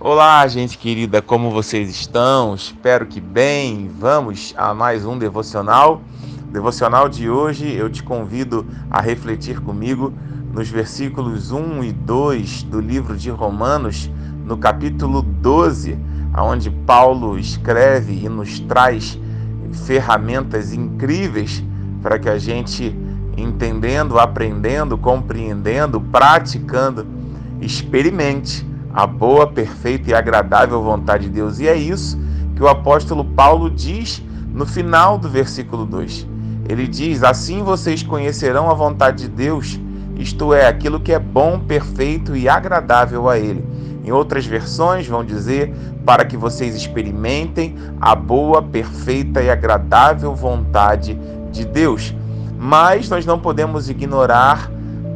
Olá, gente querida, como vocês estão? Espero que bem. Vamos a mais um devocional. Devocional de hoje, eu te convido a refletir comigo nos versículos 1 e 2 do livro de Romanos, no capítulo 12, onde Paulo escreve e nos traz ferramentas incríveis para que a gente, entendendo, aprendendo, compreendendo, praticando, experimente a boa, perfeita e agradável vontade de Deus. E é isso que o apóstolo Paulo diz no final do versículo 2. Ele diz: assim vocês conhecerão a vontade de Deus, isto é, aquilo que é bom, perfeito e agradável a Ele. Em outras versões vão dizer: para que vocês experimentem a boa, perfeita e agradável vontade de Deus. Mas nós não podemos ignorar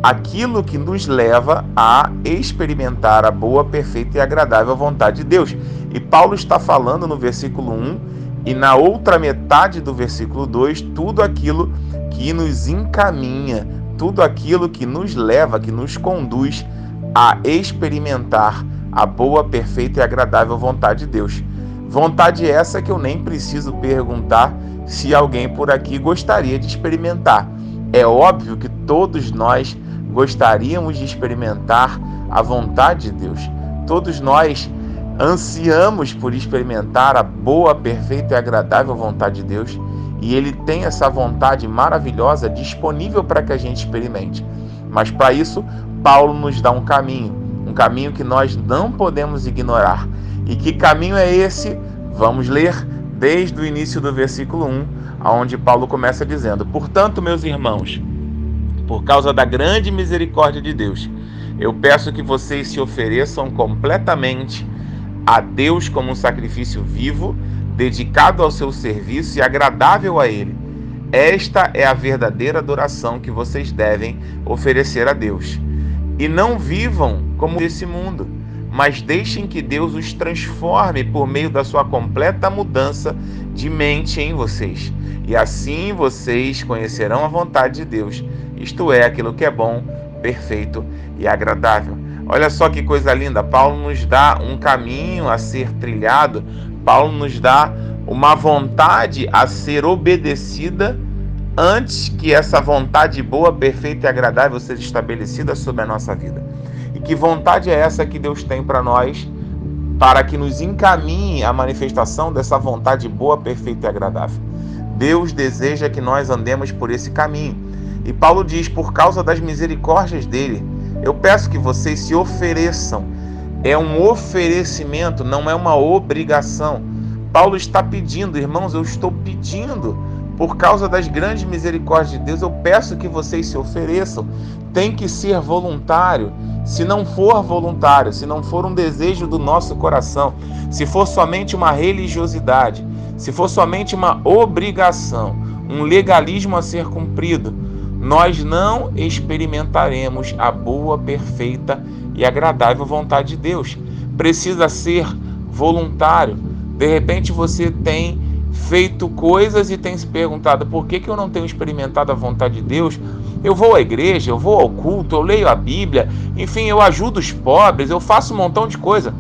aquilo que nos leva a experimentar a boa, perfeita e agradável vontade de Deus. E Paulo está falando no versículo 1 e na outra metade do versículo 2, tudo aquilo que nos encaminha, tudo aquilo que nos leva, que nos conduz a experimentar a boa, perfeita e agradável vontade de Deus. Vontade essa que eu nem preciso perguntar se alguém por aqui gostaria de experimentar. É óbvio que todos nós gostaríamos de experimentar a vontade de Deus. Todos nós ansiamos por experimentar a boa, perfeita e agradável vontade de Deus, e Ele tem essa vontade maravilhosa disponível para que a gente experimente. Mas para isso, Paulo nos dá um caminho que nós não podemos ignorar. E que caminho é esse? Vamos ler desde o início do versículo 1, onde Paulo começa dizendo: portanto, meus irmãos, por causa da grande misericórdia de Deus, eu peço que vocês se ofereçam completamente a Deus como um sacrifício vivo, dedicado ao seu serviço e agradável a Ele. Esta é a verdadeira adoração que vocês devem oferecer a Deus. E não vivam como esse mundo, mas deixem que Deus os transforme por meio da sua completa mudança de mente em vocês. E assim vocês conhecerão a vontade de Deus, isto é, aquilo que é bom, perfeito e agradável. Olha só que coisa linda, Paulo nos dá um caminho a ser trilhado, Paulo nos dá uma vontade a ser obedecida antes que essa vontade boa, perfeita e agradável seja estabelecida sobre a nossa vida. E que vontade é essa que Deus tem para nós, para que nos encaminhe a manifestação dessa vontade boa, perfeita e agradável? Deus deseja que nós andemos por esse caminho. E Paulo diz: por causa das misericórdias dele, eu peço que vocês se ofereçam. É um oferecimento, não é uma obrigação. Paulo está pedindo, irmãos, eu estou pedindo, por causa das grandes misericórdias de Deus, eu peço que vocês se ofereçam. Tem que ser voluntário. Se não for voluntário, se não for um desejo do nosso coração, se for somente uma religiosidade, se for somente uma obrigação, um legalismo a ser cumprido, nós não experimentaremos a boa, perfeita e agradável vontade de Deus. Precisa ser voluntário. De repente você tem feito coisas e tem se perguntado: por que eu não tenho experimentado a vontade de Deus? Eu vou à igreja, eu vou ao culto, eu leio a Bíblia, enfim, eu ajudo os pobres, eu faço um montão de coisa.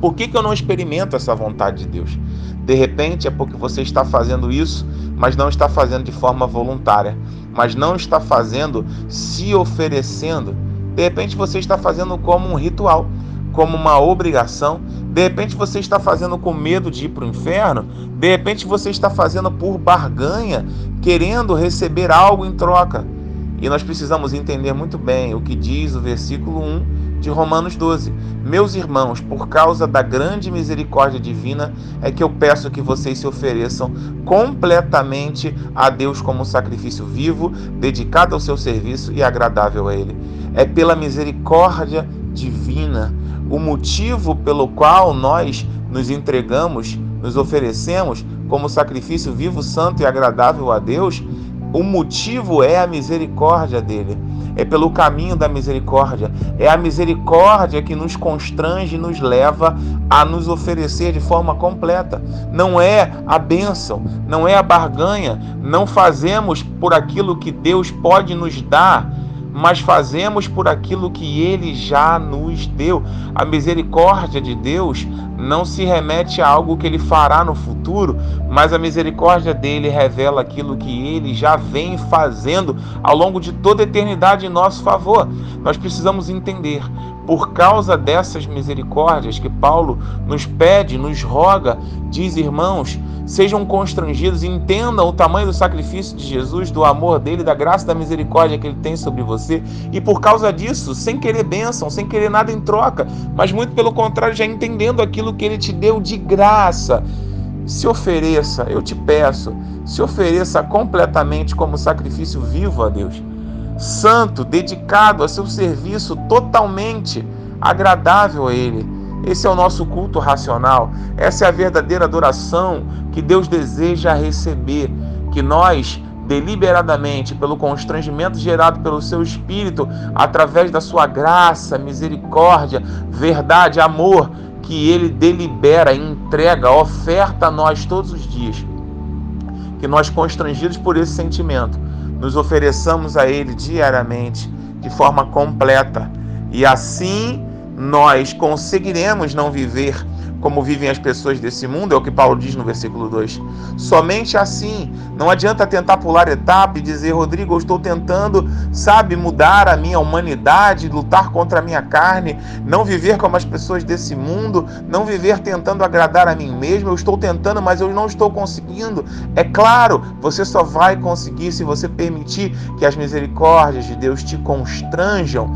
Por que eu não experimento essa vontade de Deus? De repente é porque você está fazendo isso, mas não está fazendo de forma voluntária, mas não está fazendo se oferecendo. De repente você está fazendo como um ritual, como uma obrigação. De repente você está fazendo com medo de ir para o inferno. De repente você está fazendo por barganha, querendo receber algo em troca. E nós precisamos entender muito bem o que diz o versículo 1 de Romanos 12. Meus irmãos, por causa da grande misericórdia divina, é que eu peço que vocês se ofereçam completamente a Deus como um sacrifício vivo, dedicado ao seu serviço e agradável a Ele. É pela misericórdia divina, o motivo pelo qual nós nos entregamos, nos oferecemos como sacrifício vivo, santo e agradável a Deus. O motivo é a misericórdia dele. É pelo caminho da misericórdia. É a misericórdia que nos constrange e nos leva a nos oferecer de forma completa. Não é a bênção, não é a barganha. Não fazemos por aquilo que Deus pode nos dar mas fazemos por aquilo que Ele já nos deu. A misericórdia de Deus não se remete a algo que Ele fará no futuro, mas a misericórdia dele revela aquilo que Ele já vem fazendo ao longo de toda a eternidade em nosso favor. Nós precisamos entender, por causa dessas misericórdias que Paulo nos pede, nos roga, diz: irmãos, sejam constrangidos, entendam o tamanho do sacrifício de Jesus, do amor dele, da graça e da misericórdia que ele tem sobre você, e por causa disso, sem querer bênção, sem querer nada em troca, mas muito pelo contrário, já entendendo aquilo que ele te deu de graça, se ofereça, eu te peço, se ofereça completamente como sacrifício vivo a Deus, santo, dedicado a seu serviço, totalmente agradável a Ele. Esse é o nosso culto racional, essa é a verdadeira adoração que Deus deseja receber, que nós, deliberadamente, pelo constrangimento gerado pelo seu Espírito, através da sua graça, misericórdia, verdade, amor, que Ele delibera, entrega, oferta a nós todos os dias, que nós, constrangidos por esse sentimento, nos ofereçamos a Ele diariamente, de forma completa, e assim nós conseguiremos não viver como vivem as pessoas desse mundo, é o que Paulo diz no versículo 2. Somente assim. Não adianta tentar pular etapa e dizer: Rodrigo, eu estou tentando, mudar a minha humanidade, lutar contra a minha carne, não viver como as pessoas desse mundo, não viver tentando agradar a mim mesmo. Eu estou tentando, mas eu não estou conseguindo. É claro, você só vai conseguir se você permitir que as misericórdias de Deus te constranjam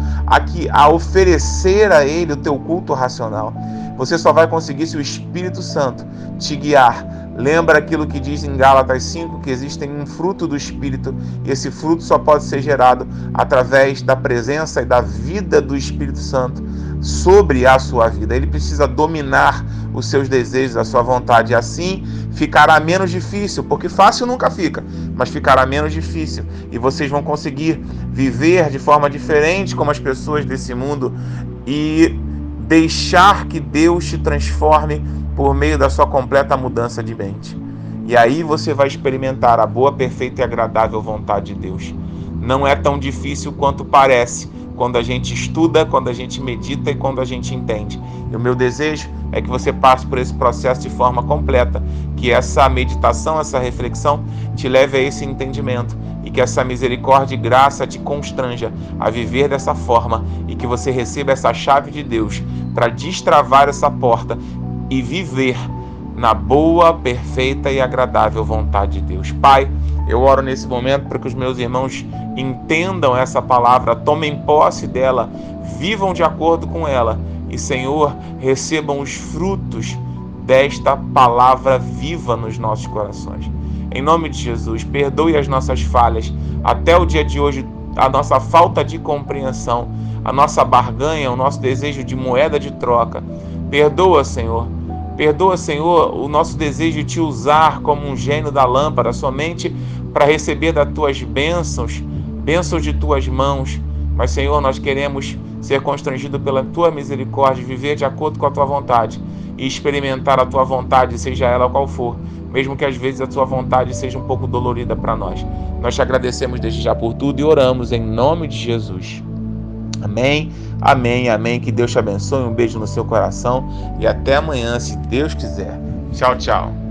a oferecer a Ele o teu culto racional. Você só vai conseguir se o Espírito Santo te guiar. Lembra aquilo que diz em Gálatas 5, que existe um fruto do Espírito, e esse fruto só pode ser gerado através da presença e da vida do Espírito Santo sobre a sua vida. Ele precisa dominar os seus desejos, a sua vontade, e assim ficará menos difícil, porque fácil nunca fica, mas ficará menos difícil, e vocês vão conseguir viver de forma diferente como as pessoas desse mundo e deixar que Deus te transforme por meio da sua completa mudança de mente. E aí você vai experimentar a boa, perfeita e agradável vontade de Deus. Não é tão difícil quanto parece quando a gente estuda, quando a gente medita e quando a gente entende. E o meu desejo é que você passe por esse processo de forma completa, que essa meditação, essa reflexão te leve a esse entendimento, e que essa misericórdia e graça te constranja a viver dessa forma, e que você receba essa chave de Deus para destravar essa porta e viver na boa, perfeita e agradável vontade de Deus. Pai, eu oro nesse momento para que os meus irmãos entendam essa palavra, tomem posse dela, vivam de acordo com ela e, Senhor, recebam os frutos desta palavra viva nos nossos corações. Em nome de Jesus, perdoe as nossas falhas, até o dia de hoje, a nossa falta de compreensão, a nossa barganha, o nosso desejo de moeda de troca. Perdoa, Senhor, o nosso desejo de te usar como um gênio da lâmpada, somente para receber das tuas bênçãos de tuas mãos. Mas, Senhor, nós queremos ser constrangidos pela tua misericórdia, viver de acordo com a tua vontade e experimentar a tua vontade, seja ela qual for, mesmo que às vezes a tua vontade seja um pouco dolorida para nós. Nós te agradecemos desde já por tudo e oramos em nome de Jesus. Amém, amém, amém. Que Deus te abençoe. Um beijo no seu coração e até amanhã, se Deus quiser. Tchau, tchau.